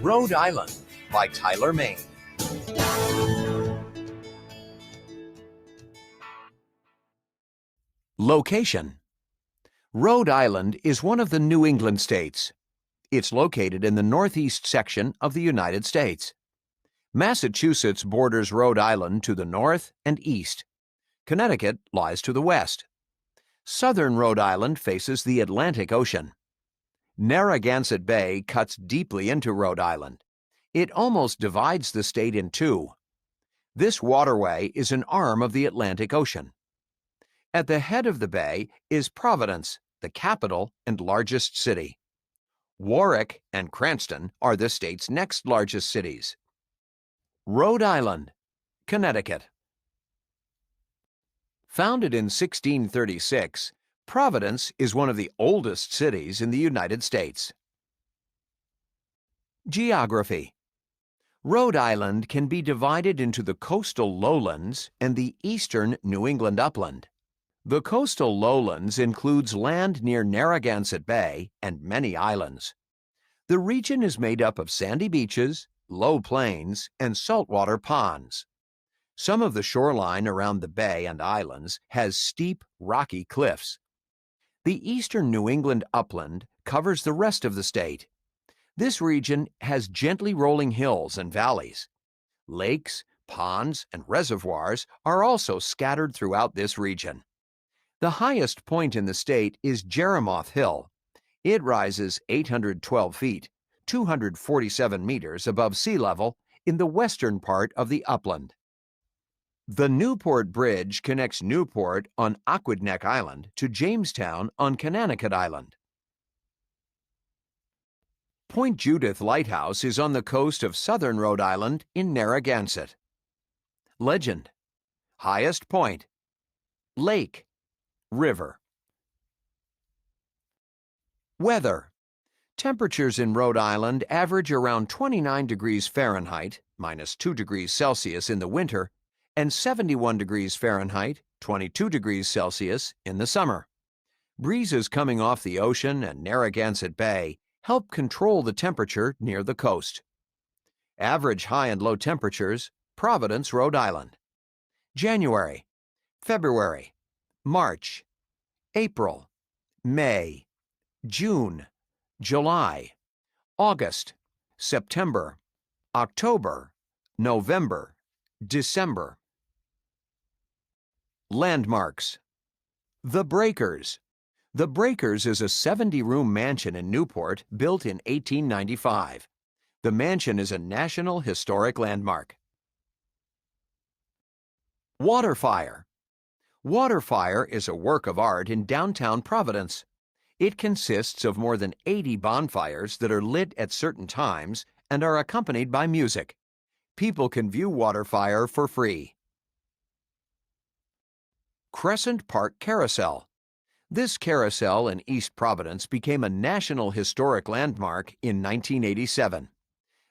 Rhode Island by Tyler Main. Location. Rhode Island is one of the New England states. It's located in the northeast section of the United States. Massachusetts borders Rhode Island to the north and east. Connecticut lies to the west. Southern Rhode Island faces the Atlantic Ocean. Narragansett Bay cuts deeply into Rhode Island. It almost divides the state in two. This waterway is an arm of the Atlantic Ocean. At the head of the bay is Providence, the capital and largest city. Warwick and Cranston are the state's next largest cities. Rhode Island, Connecticut. Founded in 1636, Providence is one of the oldest cities in the United States. Geography. Rhode Island can be divided into the coastal lowlands and the eastern New England upland. The coastal lowlands includes land near Narragansett Bay and many islands. The region is made up of sandy beaches, low plains, and saltwater ponds. Some of the shoreline around the bay and islands has steep, rocky cliffs. The eastern New England upland covers the rest of the state. This region has gently rolling hills and valleys. Lakes, ponds, and reservoirs are also scattered throughout this region. The highest point in the state is Jeremoth Hill. It rises 812 feet, 247 meters above sea level in the western part of the upland. The Newport Bridge connects Newport on Aquidneck Island to Jamestown on Connecticut Island. Point Judith Lighthouse is on the coast of southern Rhode Island in Narragansett. Legend. Highest point. Lake. River. Weather. Temperatures in Rhode Island average around 29 degrees Fahrenheit, -2 degrees Celsius in the winter, and 71 degrees Fahrenheit, 22 degrees Celsius in the summer. Breezes coming off the ocean and Narragansett Bay help control the temperature near the coast. Average high and low temperatures, Providence, Rhode Island. January, February, March, April, May, June, July, August, September, October, November, December. Landmarks. The Breakers. The Breakers is a 70-room mansion in Newport built in 1895. The mansion is a National Historic Landmark. Waterfire. Waterfire is a work of art in downtown Providence. It consists of more than 80 bonfires that are lit at certain times and are accompanied by music. People can view Waterfire for free. Crescent Park Carousel. This carousel in East Providence became a National Historic Landmark in 1987.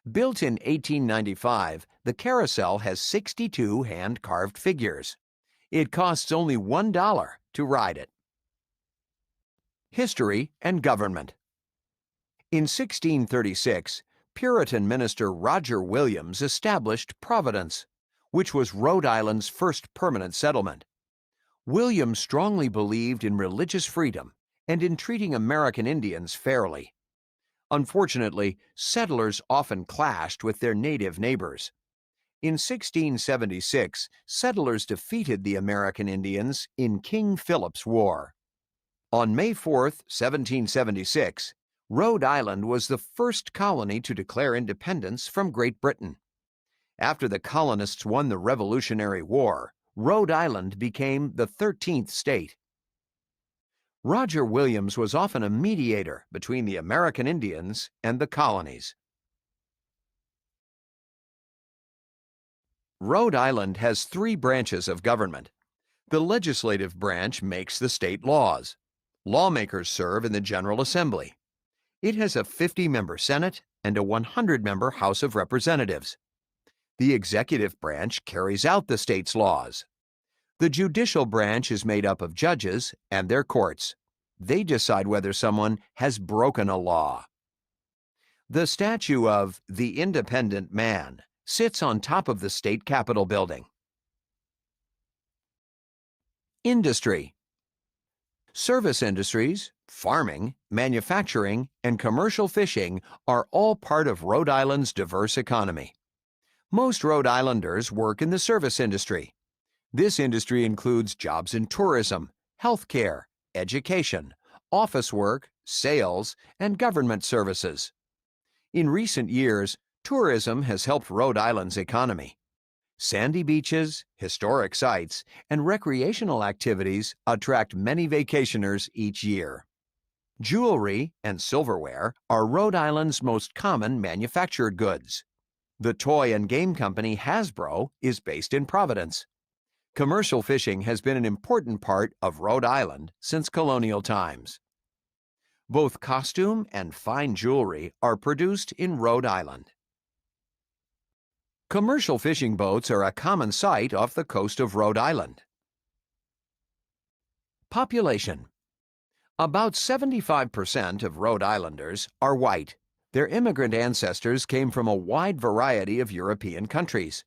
Built in 1895, the carousel has 62 hand-carved figures. It costs only $1 to ride it. History and Government. In 1636, Puritan minister Roger Williams established Providence, which was Rhode Island's first permanent settlement. Williams strongly believed in religious freedom and in treating American Indians fairly. Unfortunately, settlers often clashed with their native neighbors. In 1676, settlers defeated the American Indians in King Philip's War. On May 4, 1776, Rhode Island was the first colony to declare independence from Great Britain. After the colonists won the Revolutionary War, Rhode Island became the 13th state. Roger Williams was often a mediator between the American Indians and the colonies. Rhode Island has 3 branches of government. The legislative branch makes the state laws. Lawmakers serve in the General Assembly. It has a 50-member Senate and a 100-member House of Representatives. The executive branch carries out the state's laws. The judicial branch is made up of judges and their courts. They decide whether someone has broken a law. The statue of the Independent Man sits on top of the state capitol building. Industry. Service industries, farming, manufacturing, and commercial fishing are all part of Rhode Island's diverse economy. Most Rhode Islanders work in the service industry. This industry includes jobs in tourism, healthcare, education, office work, sales, and government services. In recent years, tourism has helped Rhode Island's economy. Sandy beaches, historic sites, and recreational activities attract many vacationers each year. Jewelry and silverware are Rhode Island's most common manufactured goods. The toy and game company Hasbro is based in Providence. Commercial fishing has been an important part of Rhode Island since colonial times. Both costume and fine jewelry are produced in Rhode Island. Commercial fishing boats are a common sight off the coast of Rhode Island. Population. About 75% of Rhode Islanders are white. Their immigrant ancestors came from a wide variety of European countries.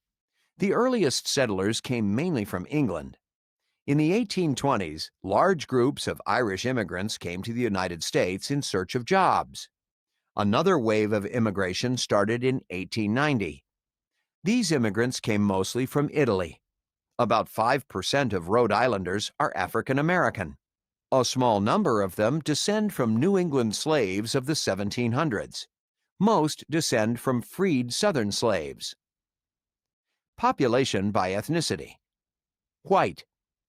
The earliest settlers came mainly from England. In the 1820s, large groups of Irish immigrants came to the United States in search of jobs. Another wave of immigration started in 1890. These immigrants came mostly from Italy. About 5% of Rhode Islanders are African American. A small number of them descend from New England slaves of the 1700s. Most descend from freed Southern slaves. Population by ethnicity. White,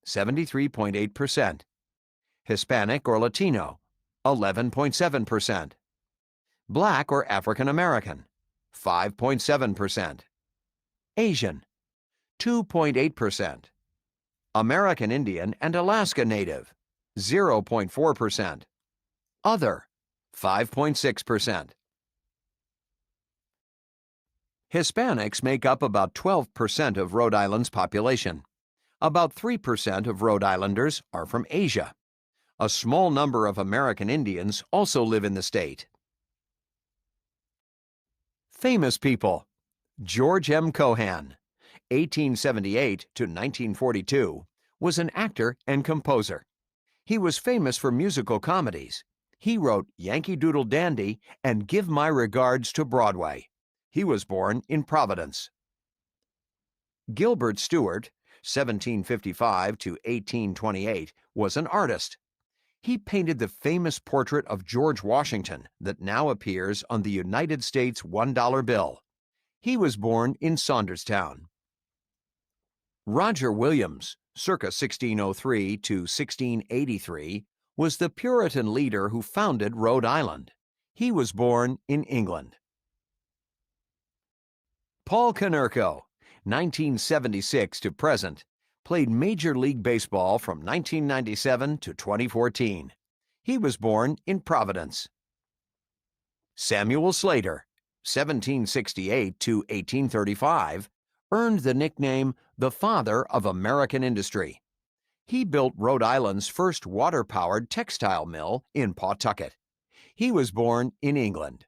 73.8%. Hispanic or Latino, 11.7%. Black or African American, 5.7%. Asian, 2.8%. American Indian and Alaska Native, 0.4%. Other, 5.6%. Hispanics make up about 12% of Rhode Island's population. About 3% of Rhode Islanders are from Asia. A small number of American Indians also live in the state. Famous people. George M. Cohan, 1878 to 1942, was an actor and composer. He was famous for musical comedies. He wrote Yankee Doodle Dandy and Give My Regards to Broadway. He was born in Providence. Gilbert Stuart, 1755 to 1828, was an artist. He painted the famous portrait of George Washington that now appears on the United States $1 bill. He was born in Saunderstown. Roger Williams, circa 1603 to 1683, was the Puritan leader who founded Rhode Island. He was born in England. Paul Konerko, 1976 to present, played Major League Baseball from 1997 to 2014. He was born in Providence. Samuel Slater, 1768 to 1835, earned the nickname the Father of American Industry. He built Rhode Island's first water-powered textile mill in Pawtucket. He was born in England.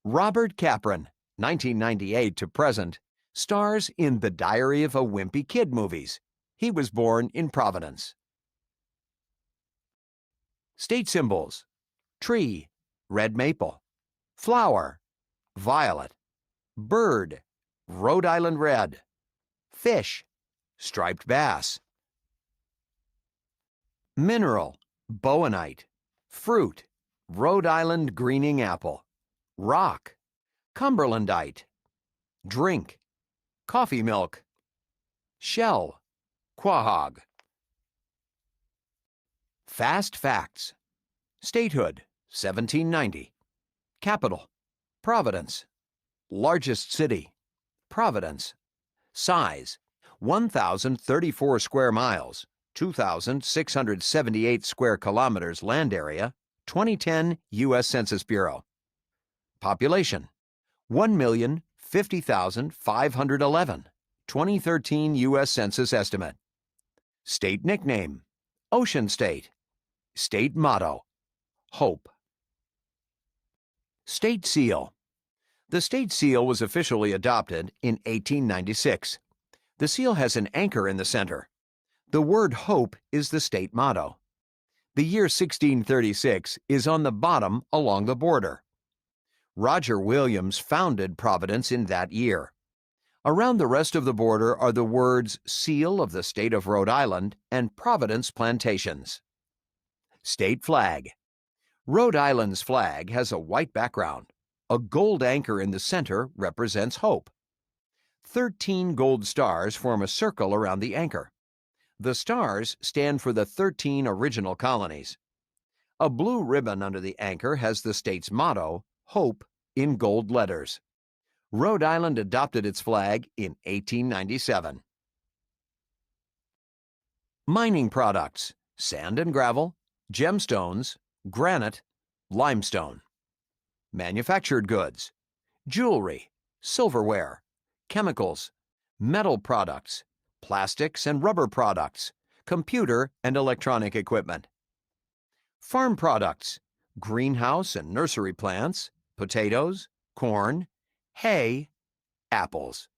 Robert Capron, 1998 to present, stars in The Diary of a Wimpy Kid movies. He was born in Providence. State symbols: tree, red maple; flower, violet; bird, Rhode Island red; fish, striped bass; mineral, bowenite; fruit, Rhode Island greening apple; rock, Cumberlandite; drink, coffee milk; shell, quahog. Fast facts. Statehood, 1790. Capital, Providence. Largest city, Providence. Size, 1,034 square miles, 2,678 square kilometers land area, 2010 U.S. Census Bureau. Population, 1,050,511, 2013 U.S. Census estimate. State nickname, Ocean State. State motto, Hope. State seal. The state seal was officially adopted in 1896. The seal has an anchor in the center. The word hope is the state motto. The year 1636 is on the bottom along the border. Roger Williams founded Providence in that year. Around the rest of the border are the words Seal of the State of Rhode Island and Providence Plantations. State flag. Rhode Island's flag has a white background. A gold anchor in the center represents hope. 13 gold stars form a circle around the anchor. The stars stand for the 13 original colonies. A blue ribbon under the anchor has the state's motto, Hope, in gold letters. Rhode Island adopted its flag in 1897. Mining products: sand and gravel, gemstones, granite, limestone. Manufactured goods: jewelry, silverware, chemicals, metal products, plastics and rubber products, computer and electronic equipment. Farm products: greenhouse and nursery plants, potatoes, corn, hay, apples.